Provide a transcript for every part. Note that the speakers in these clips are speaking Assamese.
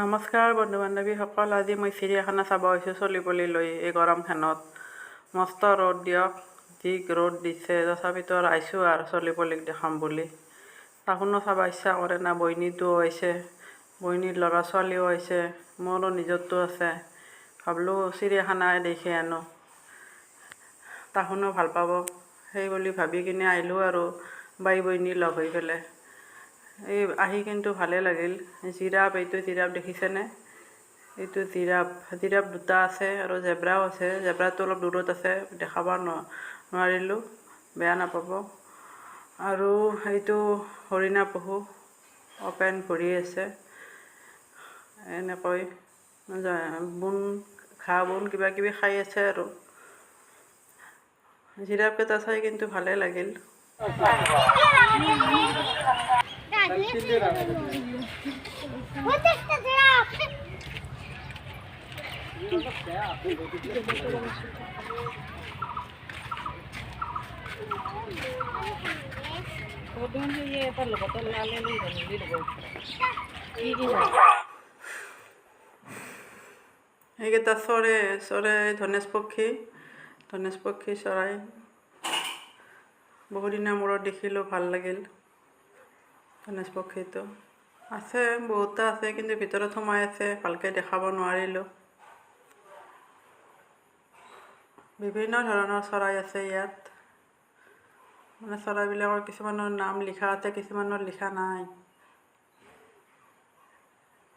নমস্কাৰ বন্ধু বান্ধৱীসকল, আজি মই চিৰিয়াখানা চাব আহিছোঁ চলিপলিলৈ। এই গৰমখনত মস্ত ৰ'দ দিয়ক, যি ৰ'দ দিছে, তথাপিতো আহিছোঁ আৰু চলিপলিক দেখাম বুলি। তাহোনো চাব ইচ্ছা কৰে না, বইনীটোও আহিছে, বইনীৰ ল'ৰা ছোৱালীও আহিছে, মোৰো নিজৰটো আছে। ভাবলোঁ চিৰিয়াখানাই দেখি আনো, তাহোনো ভাল পাব, সেই বুলি ভাবি কিনে আহিলোঁ আৰু বাই বইনী লগ হৈ পেলাই। এই আহি কিন্তু ভালে লাগিল। জিৰাফ, এইটো জিৰাফ দেখিছেনে? এইটো জিৰাফ দুটা আছে আৰু জেব্ৰাও আছে। জেব্ৰাটো অলপ দূৰত আছে, দেখাব নোৱাৰিলোঁ, বেয়া নাপাব। আৰু এইটো হৰিণা পহু, অপেন ঘূৰি আছে এনেকৈ, ঘাঁহ বন কিবা কিবি খাই আছে আৰু। জিৰাফকেইটা চাই কিন্তু ভালে লাগিল। এইকেইটা চৰাই ধনেশ পক্ষী চৰাই। বহুদিনৰ মূৰত দেখিলোঁ, ভাল লাগিল। ধনেশ পক্ষীটো আছে, বহুতটা আছে, কিন্তু ভিতৰত সোমাই আছে, ভালকৈ দেখাব নোৱাৰিলোঁ। বিভিন্ন ধৰণৰ চৰাই আছে ইয়াত। মানে চৰাইবিলাকৰ কিছুমানৰ নাম লিখা আছে, কিছুমানৰ লিখা নাই।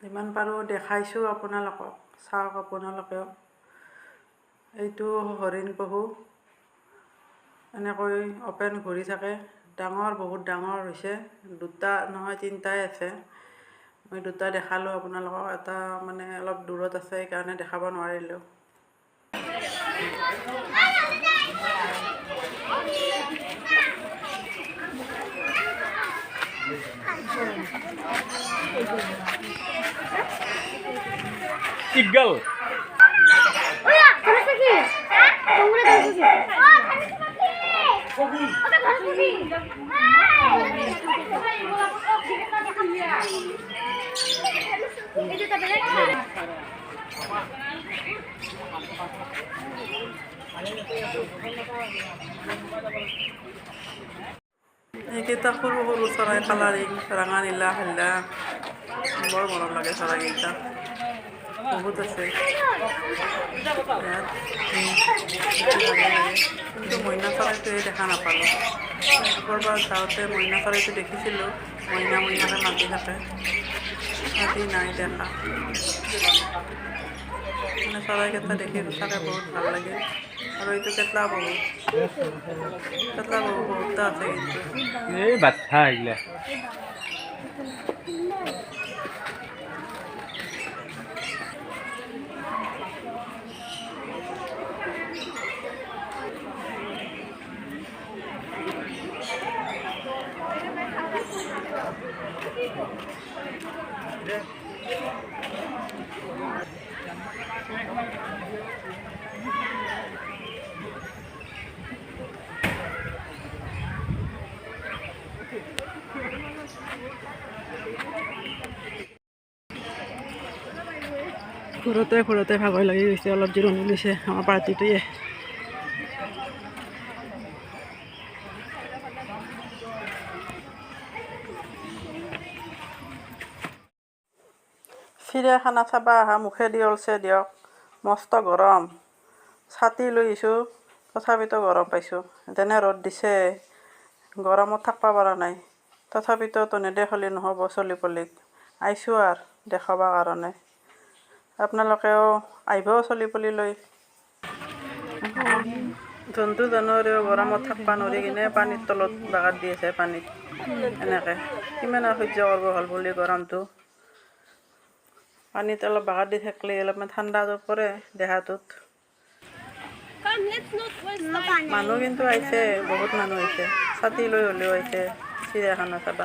যিমান পাৰোঁ দেখাইছোঁ আপোনালোকক, চাওক আপোনালোকেও। এইটো হৰিণ পহু, এনেকৈ অপেন ঘূৰি থাকে। বহুত ডাঙৰ হৈছে, দুটা নহয় তিনিটাই আছে। মই দুটা দেখালোঁ আপোনালোকক, এটা মানে অলপ দূৰত আছে, সেইকাৰণে দেখাব নোৱাৰিলোঁ। Igal. এইকেইটা সৰু সৰু চৰাই, কালাৰিং, ৰঙা নীলা হালধা, বৰ মৰম লাগে চৰাইকেইটা। বহুত আছে ইয়াত, কিন্তু মইনা চৰাইটোৱে দেখা নাপালোঁ। ক'ৰবাত যাওঁতে মইনা চৰাইটো দেখিছিলোঁ, মইনাকে মাতি থাকে, আজি নাই দেখা। মানে চৰাইকেইটা দেখি সঁচাকৈ বহুত ভাল লাগে। আৰু এইটো কেটলা পহু বহুতটা আছে কিন্তু। এই বাচ্চা এইগিলা। ঘূৰোতে ভাগৰ লাগি গৈছে, অলপ জিৰণি লৈছে আমাৰ পাৰ্টিটোৱে। চিৰিয়াখানা চাব অহা মুখেদি ওলছে দিয়ক, মস্ত গৰম। ছাতি লৈ আহিছোঁ, তথাপিতো গৰম পাইছোঁ। যেনে ৰ'দ দিছে, গৰমত থাকিব পৰা নাই। তথাপিতো নেদেখালে নহ'ব, চলিপলিক আহিছোঁ আৰু দেখাব কাৰণে। আপোনালোকেও আহিব চলিপলিলৈ। জন্তু জানোৱাৰেও গৰমত থাকিব নোৱাৰি কিনে পানীৰ তলত বাগৰ দি আছে, পানীত এনেকৈ। কিমান আৰু সহ্য কৰিব হ'ল বুলি গৰমটো। পানীত অলপ বাগৰ দি থাকিলে অলপমান ঠাণ্ডাটো পৰে দেহাটোত। মানুহ কিন্তু আহিছে, বহুত মানুহ আহিছে, ছাতি লৈ হ'লেও আহিছে চিৰিয়াখানা চাব।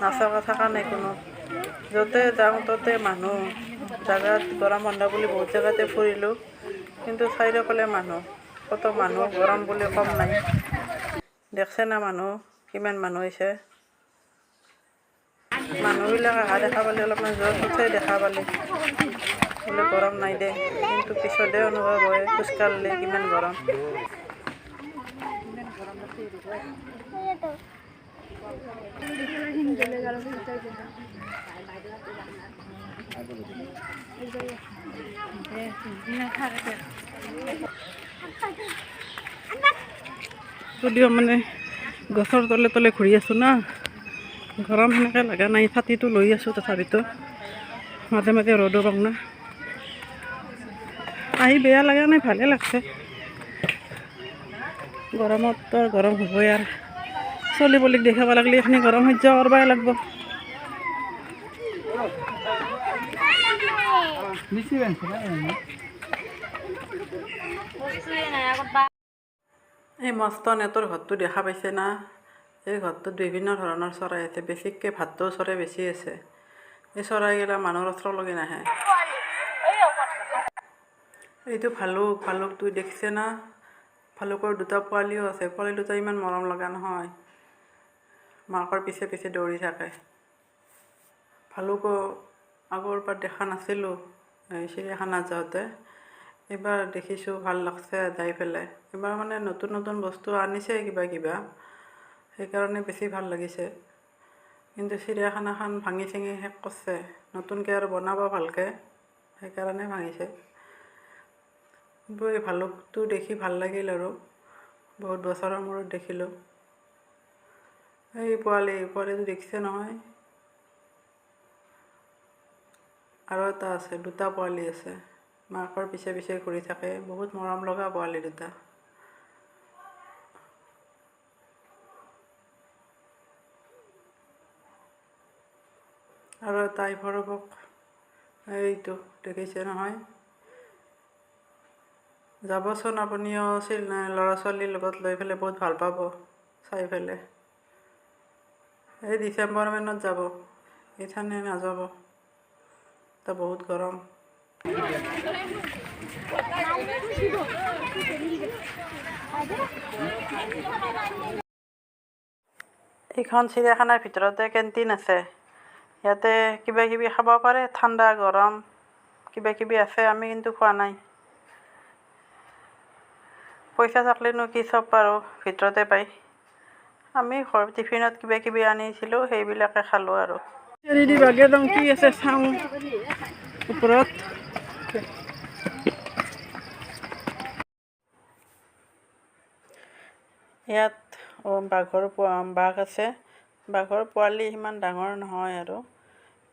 নাচকা থকা নাই কোনো, য'তে যাওঁ ত'তে মানুহ। জেগাত গৰম বন্ধ বুলি বহুত জেগাতে ফুৰিলোঁ, কিন্তু চাৰিওফালে মানুহ, কত মানুহ, গৰম বুলি কম নাই। দেখছে না মানুহ, কিমান মানুহ হৈছে। মানুহবিলাক অহা দেখা পালে অলপমান জ্বৰ উঠে দেখা পালে বোলে গৰম নাই দে, কিন্তু পিছতহে অনুভৱ হয় খোজকাঢ়িলে কিমান গৰম। যদিও মানে গছৰ তলে তলে ঘূৰি আছোঁ না, গৰম সেনেকৈ লগা নাই, ছাতিটো লৈ আছোঁ তথাপিতো মাজে মাজে ৰ'দো পাওঁ না। আহি বেয়া লগা নাই, ভালে লাগছে। গৰমত গৰম হ'বই আৰু চলি পলিক দেখাব লাগিলে এইখিনি গৰম সহ্য কৰিবই লাগিব। এই মস্ত নেটৰ ঘৰটো দেখা পাইছে না? এই ঘৰটোত বিভিন্ন ধৰণৰ চৰাই আছে, বেছিকৈ ভাটৌ চৰাই বেছি আছে। এই চৰাইগিলা মানুহৰ ওচৰলৈকে নাহে। এইটো ভালুক, ভালুকটো দেখিছে না? ভালুকৰ দুটা পোৱালিও আছে, পোৱালি দুটা ইমান মৰম লগা নহয়, মাকৰ পিছে পিছে দৌৰি থাকে। ভালুকো আগৰ পৰা দেখা নাছিলোঁ এই চিৰিয়াখানাত যাওঁতে, এইবাৰ দেখিছোঁ, ভাল লাগছে যাই পেলাই। এইবাৰ মানে নতুন নতুন বস্তু আনিছে কিবা কিবা, সেইকাৰণে বেছি ভাল লাগিছে। কিন্তু চিৰিয়াখানাখন ভাঙি চিঙি শেষ কৰিছে, নতুনকৈ আৰু বনাব ভালকৈ, সেইকাৰণে ভাঙিছে। কিন্তু এই ভালুকটো দেখি ভাল লাগিল আৰু বহুত বছৰৰ মূৰত দেখিলোঁ। এই পোৱালিটো দেখিছে নহয়? আৰু এটা আছে, দুটা পোৱালি আছে, মাকৰ পিছে পিছে ঘূৰি থাকে, বহুত মৰম লগা পোৱালি দুটা। আৰু এটা ভৰবক, এইটো দেখিছে নহয়? যাবচোন আপুনিও ল'ৰা ছোৱালীৰ লগত লৈ পেলাই বহুত ভাল পাব চাই পেলাই। এই ডিচেম্বৰ মানত যাব, এইখানে নাযাব, এতিয়া বহুত গৰম। এইখন চিৰিয়াখানাৰ ভিতৰতে কেণ্টিন আছে, ইয়াতে কিবা কিবি খাব পাৰে, ঠাণ্ডা গৰম কিবা কিবি আছে, আমি কিন্তু খোৱা নাই। পইচা থাকলেনো কি চব আৰু ভিতৰতে পাই। আমি ঘৰ টিফিনত কিবা কিবি আনিছিলোঁ, সেইবিলাকে খালোঁ আৰু। বাগে যাওঁ, কি আছে চাওঁ ওপৰত। ইয়াত বাঘ আছে, বাঘৰ পোৱালি সিমান ডাঙৰ নহয় আৰু,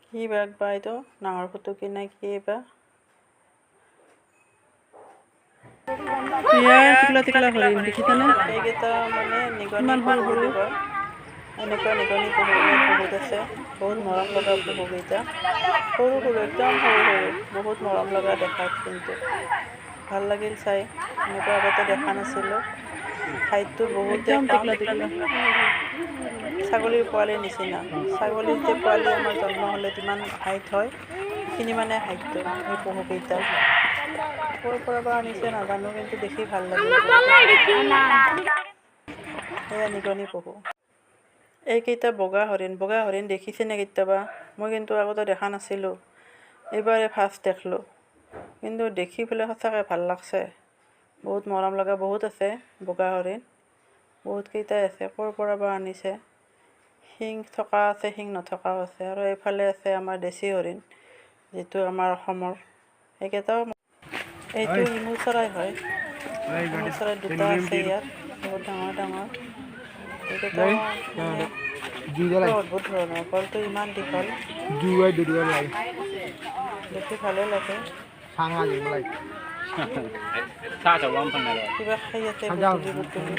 কি বাঘ বা এইটো, নাহৰ ফুটুকী নে কি বা। টিকলা টিকলা হৰিণ দেখিছানে? এইকেইটা মানে নিগনি পহু বুলি কয়। এনেকুৱা নিগনি পহু ইয়াত বহুত আছে, বহুত মৰম লগা পহুকেইটা, সৰু সৰু একদম সৰু সৰু, বহুত মৰম লগা দেখাত, কিন্তু ভাল লাগিল চাই, এনেকুৱা আগতে দেখা নাছিলোঁ। হাইটটো বহুতে কম, ছাগলীৰ পোৱালিৰ নিচিনা। ছাগলীৰ যে পোৱালি আমাৰ জন্ম হ'লে যিমান হাইট হয়, সেইখিনি মানে হাইটটো এই পহুকেইটা। ক'ৰ পৰা বা আনিছে নাজানো, কিন্তু দেখি ভাল লাগিল। এয়া নিগনি পহু। এইকেইটা বগা হৰিণ দেখিছেনে কেতিয়াবা? মই কিন্তু আগতে দেখা নাছিলোঁ, এইবাৰে ফাৰ্ষ্ট দেখিলোঁ, কিন্তু দেখি পেলাই সঁচাকৈ ভাল লাগছে। বহুত মৰম লগা, বহুত আছে বগা হৰিণ, বহুতকেইটাই আছে। ক'ৰ পৰা বা আনিছে, শিং থকা আছে, শিং নথকাও আছে। আৰু এইফালে আছে আমাৰ দেশী হৰিণ, যিটো আমাৰ অসমৰ, সেইকেইটাও। এইটো শিমু চৰাই হয়, শিমু চৰাই দুটা আছে ইয়াত, বহুত ডাঙৰ ডাঙৰ। এইকেইটাও মানে অদ্ভুত ধৰণৰ, গলটো ইমান দীঘল, দেখি ভালে লাগে। কিবা খাই আছে বুটলি বুটলি।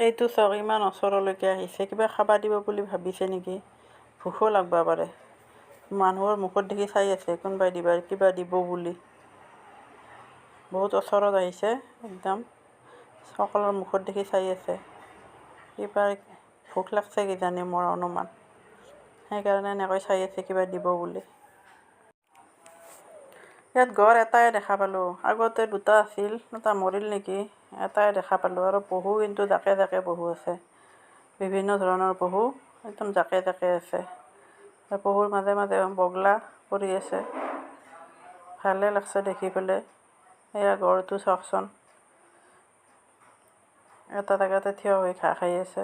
এইটো চাওক, ইমান ওচৰলৈকে আহিছে, কিবা খাবা দিব বুলি ভাবিছে নেকি? ভোকো লাগব পাৰে, মানুহৰ মুখত দেখি চাই আছে, কোনোবাই কিবা দিব বুলি। বহুত ওচৰত আহিছে, একদম সকলৰ মুখত দেখি চাই আছে, কিবা ভোক লাগছে কিজানি, মোৰ অনুমান, সেইকাৰণে এনেকৈ চাই আছে কিবা দিব বুলি। ইয়াত গড় এটাই দেখা পালোঁ, আগতে দুটা আছিল, এটা মৰিল নেকি, এটাই দেখা পালোঁ। আৰু পহু কিন্তু জাকে জাকে পহু আছে, বিভিন্ন ধৰণৰ পহু একদম জাকে জাকে আছে। পহুৰ মাজে মাজে বগলা পৰি আছে, ভালে লাগছে দেখি পেলাই। এয়া গড়টো চাওকচোন, এটা জেগাতে থিয় হৈ ঘাঁহ খাই আছে।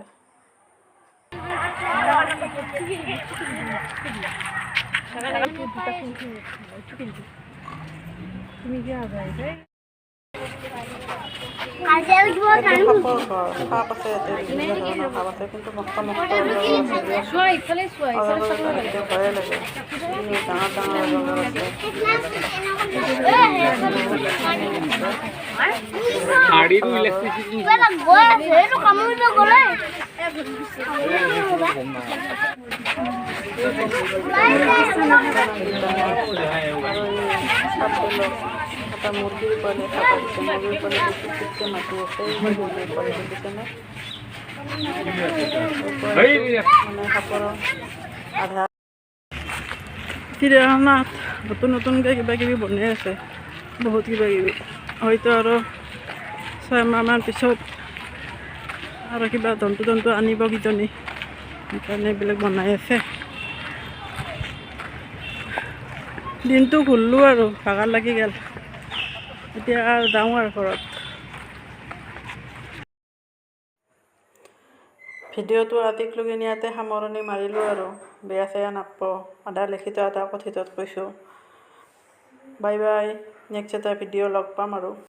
সাপৰ ঘৰ, সাপ আছে ইয়াতে, বিভিন্ন ধৰণৰ সাপ আছে, কিন্তু মস্ত মস্ত ভয়ে লাগে, ডাঙৰ ডাঙৰ অজগৰ আছে। শাড়ীৰো ইলেক্ট্ৰিচিটি এটা মুৰ্গীৰ পোৱালি সাপ আহিছে, মুৰ্গীৰ পোৱালি চিকচিককৈ মাতি আছে, মুৰ্গীৰ পোৱালি দেখিছেনে? মানে সাপৰ আধা। চিৰিয়াখানাত নতুন নতুনকৈ কিবা কিবি বনাই আছে, বহুত কিবা কিবি। হয়তো আৰু 6 মাহমান পিছত আৰু কিবা জন্তু আনিব কিজানি, সেইকাৰণে এইবিলাক বনাই আছে। দিনটো ঘূৰিলোঁ আৰু ভাগৰ লাগি গ'ল, এতিয়া আৰু যাওঁ আৰু ঘৰত। ভিডিঅ'টো আজিকলৈকে ইয়াতে সামৰণি মাৰিলোঁ আৰু, বেয়া চেয়া নাপাব, আধা লিখিত আধা কথিতত কৈছোঁ। বাই বাই, নেক্সট এটা ভিডিঅ' লগ পাম আৰু।